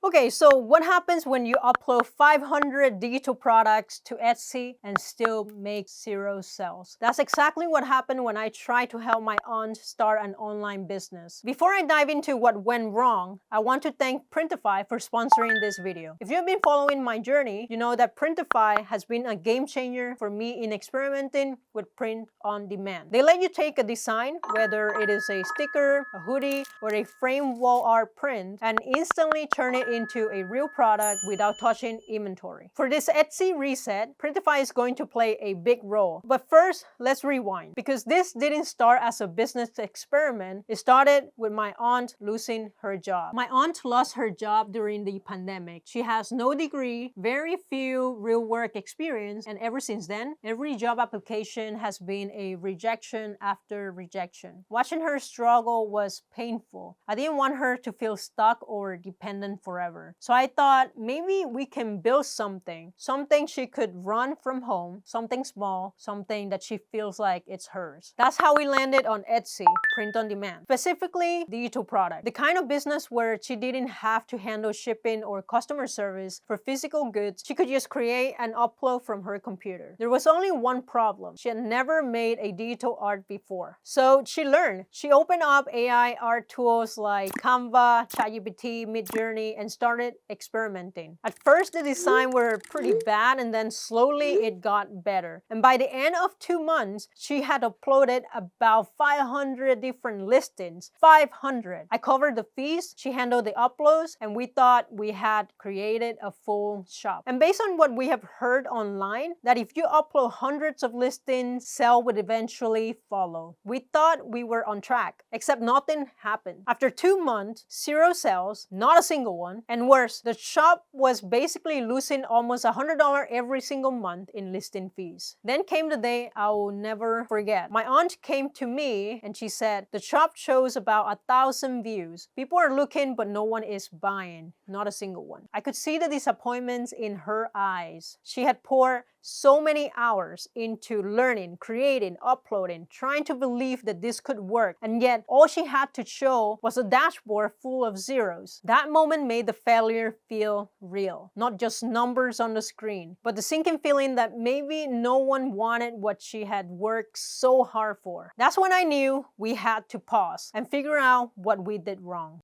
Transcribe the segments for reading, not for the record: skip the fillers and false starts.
Okay, so what happens when you upload 500 digital products to Etsy and still make 0 sales? That's exactly what happened when I tried to help my aunt start an online business. Before I dive into what went wrong, I want to thank Printify for sponsoring this video. If you've been following my journey, you know that Printify has been a game changer for me in experimenting with print on demand. They let you take a design, whether it is a sticker, a hoodie, or a framed wall art print, and instantly turn it into a real product without touching inventory. For this Etsy reset, Printify is going to play a big role. But first, let's rewind, because this didn't start as a business experiment. It started with my aunt losing her job. My aunt lost her job during the pandemic. She has no degree, very few real work experience, and ever since then, every job application has been a rejection after rejection. Watching her struggle was painful. I didn't want her to feel stuck or dependent forever. So I thought maybe we can build something she could run from home, something small, something that she feels like it's hers. That's how we landed on Etsy, print on demand, specifically digital product, the kind of business where she didn't have to handle shipping or customer service for physical goods. She could just create and upload from her computer. There was only one problem. She had never made a digital art before. So she learned. She opened up AI art tools like Canva, ChatGPT, Midjourney, and started experimenting. At first, the design were pretty bad, and then slowly it got better. And by the end of 2 months, she had uploaded about 500 different listings. 500! I covered the fees, she handled the uploads, and we thought we had created a full shop. And based on what we have heard online, that if you upload hundreds of listings, sale would eventually follow. We thought we were on track, except nothing happened. After 2 months, 0 sales, not a single one, and worse, the shop was basically losing almost $100 every single month in listing fees. Then came the day I will never forget. My aunt came to me and she said, the shop shows about 1,000 views. People are looking, but no one is buying. Not a single one. I could see the disappointments in her eyes. She had poured so many hours into learning, creating, uploading, trying to believe that this could work, and yet all she had to show was a dashboard full of zeros. That moment made the failure feel real, not just numbers on the screen, but the sinking feeling that maybe no one wanted what she had worked so hard for. That's when I knew we had to pause and figure out what we did wrong.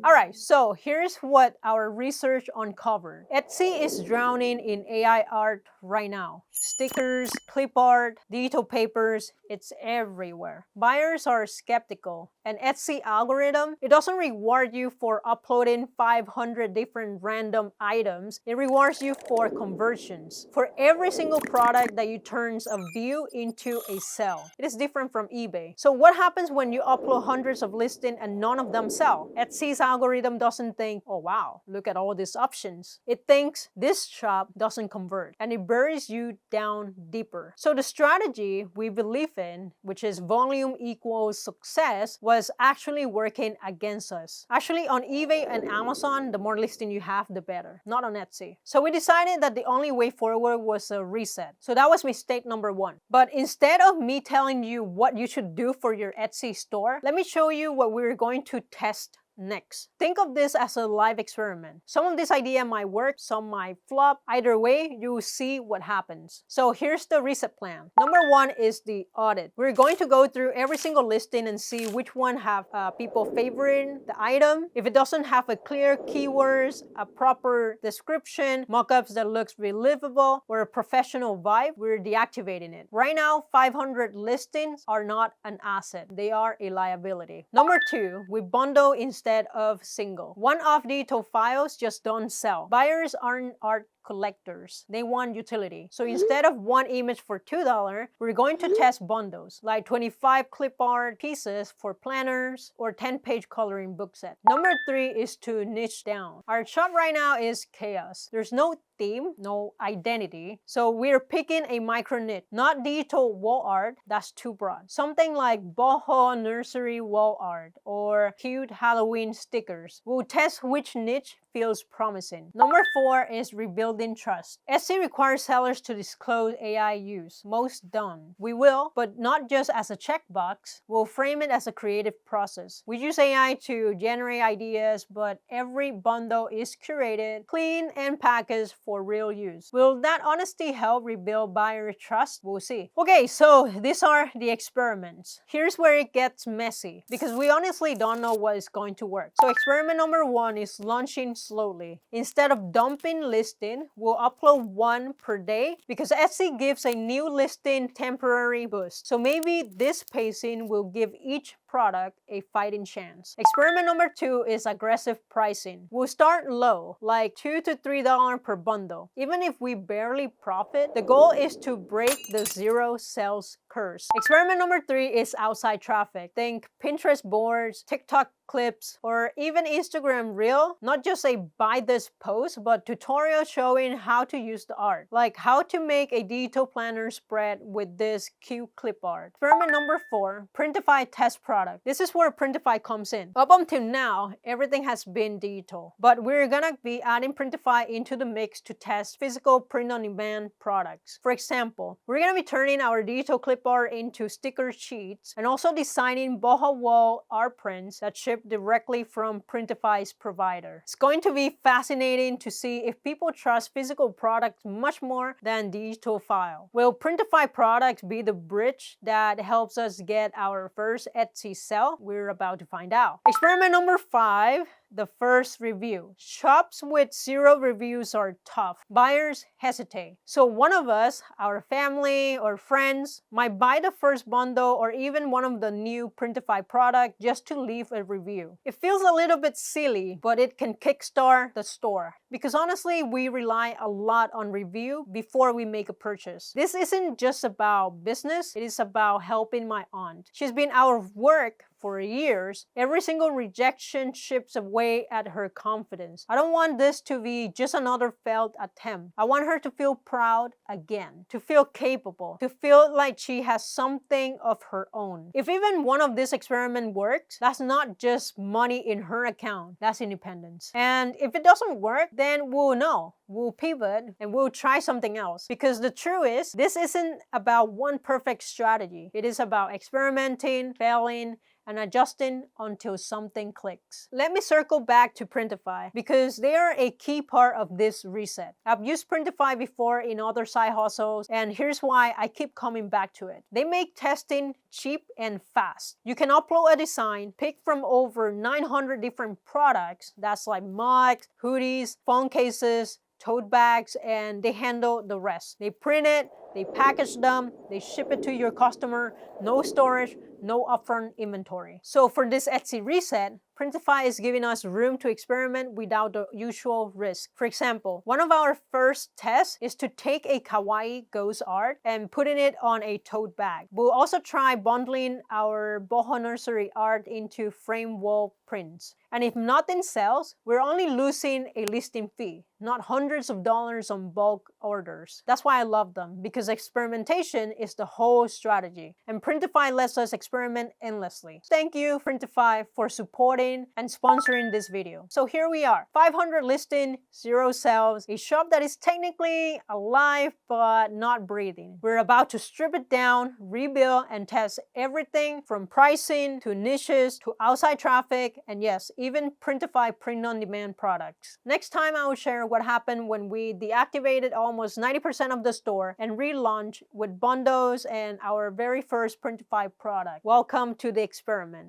Alright, so here's what our research uncovered. Etsy is drowning in AI art right now. Stickers, clip art, digital papers, it's everywhere. Buyers are skeptical, and Etsy algorithm, it doesn't reward you for uploading 500 different random items. It rewards you for conversions. For every single product that you turns a view into a sell. It is different from eBay. So what happens when you upload hundreds of listings and none of them sell? Etsy's algorithm doesn't think, oh wow, look at all these options. It thinks this shop doesn't convert, and it buries you down deeper. So the strategy we believe in, which is volume equals success, was actually working against us. Actually, on eBay and Amazon, the more listing you have, the better. Not on Etsy. So we decided that the only way forward was a reset. So that was mistake number 1. But instead of me telling you what you should do for your Etsy store, let me show you what we're going to test next. Think of this as a live experiment. Some of this idea might work, some might flop. Either way, you will see what happens. So here's the reset plan. Number 1 is the audit. We're going to go through every single listing and see which one have people favoring the item. If it doesn't have a clear keywords, a proper description, mockups that looks believable, or a professional vibe, we're deactivating it. Right now, 500 listings are not an asset. They are a liability. Number 2, we bundle instead of single. One-off digital files just don't sell. Buyers aren't art collectors. They want utility. So instead of one image for $2, we're going to test bundles, like 25 clip art pieces for planners or 10-page coloring book set. Number 3 is to niche down. Our shop right now is chaos. There's no theme, no identity. So we're picking a micro niche, not digital wall art, that's too broad. Something like boho nursery wall art or cute Halloween stickers. We'll test which niche feels promising. Number 4 is rebuilding building trust. Etsy requires sellers to disclose AI use. Most don't. We will, but not just as a checkbox. We'll frame it as a creative process. We use AI to generate ideas, but every bundle is curated, clean, and packaged for real use. Will that honesty help rebuild buyer trust? We'll see. Okay, so these are the experiments. Here's where it gets messy because we honestly don't know what is going to work. So experiment number 1 is launching slowly. Instead of dumping listing, we'll upload one per day because Etsy gives a new listing temporary boost. So maybe this pacing will give each product a fighting chance. Experiment number 2 is aggressive pricing. We'll start low, like $2 to $3 per bundle. Even if we barely profit, the goal is to break the zero sales curse. Experiment number 3 is outside traffic. Think Pinterest boards, TikTok clips, or even Instagram Reel. Not just a buy this post, but tutorials showing how to use the art. Like how to make a digital planner spread with this cute clip art. Experiment number 4, Printify test product. This is where Printify comes in. Up until now, everything has been digital, but we're gonna be adding Printify into the mix to test physical print-on-demand products. For example, we're gonna be turning our digital clip art into sticker sheets and also designing boho wall art prints that ship directly from Printify's provider. It's going to be fascinating to see if people trust physical products much more than digital file. Will Printify products be the bridge that helps us get our first Etsy sale? We're about to find out. Experiment number 5, the first review. Shops with 0 reviews are tough. Buyers hesitate. So one of us, our family or friends, might buy the first bundle or even one of the new Printify product just to leave a review. It feels a little bit silly, but it can kickstart the store. Because honestly, we rely a lot on review before we make a purchase. This isn't just about business, it is about helping my aunt. She's been out of work for years. Every single rejection chips away at her confidence. I don't want this to be just another failed attempt. I want her to feel proud again, to feel capable, to feel like she has something of her own. If even one of these experiments works, that's not just money in her account, that's independence. And if it doesn't work, then we'll know. We'll pivot and we'll try something else. Because the truth is, this isn't about one perfect strategy. It is about experimenting, failing, and adjusting until something clicks. Let me circle back to Printify because they are a key part of this reset. I've used Printify before in other side hustles, and here's why I keep coming back to it. They make testing cheap and fast. You can upload a design, pick from over 900 different products. That's like mugs, hoodies, phone cases, tote bags, and they handle the rest. They print it, they package them, they ship it to your customer, no storage, no upfront inventory. So for this Etsy reset, Printify is giving us room to experiment without the usual risk. For example, one of our first tests is to take a kawaii ghost art and putting it on a tote bag. We'll also try bundling our boho nursery art into frame wall prints. And if nothing sells, we're only losing a listing fee, not hundreds of dollars on bulk orders. That's why I love them, because experimentation is the whole strategy. And Printify lets us experiment endlessly. Thank you, Printify, for supporting and sponsoring this video. So here we are, 500 listing, 0 sales, a shop that is technically alive but not breathing. We're about to strip it down, rebuild, and test everything from pricing to niches to outside traffic, and yes, even Printify print-on-demand products. Next time I will share what happened when we deactivated almost 90% of the store and relaunched with bundles and our very first Printify product. Welcome to the experiment.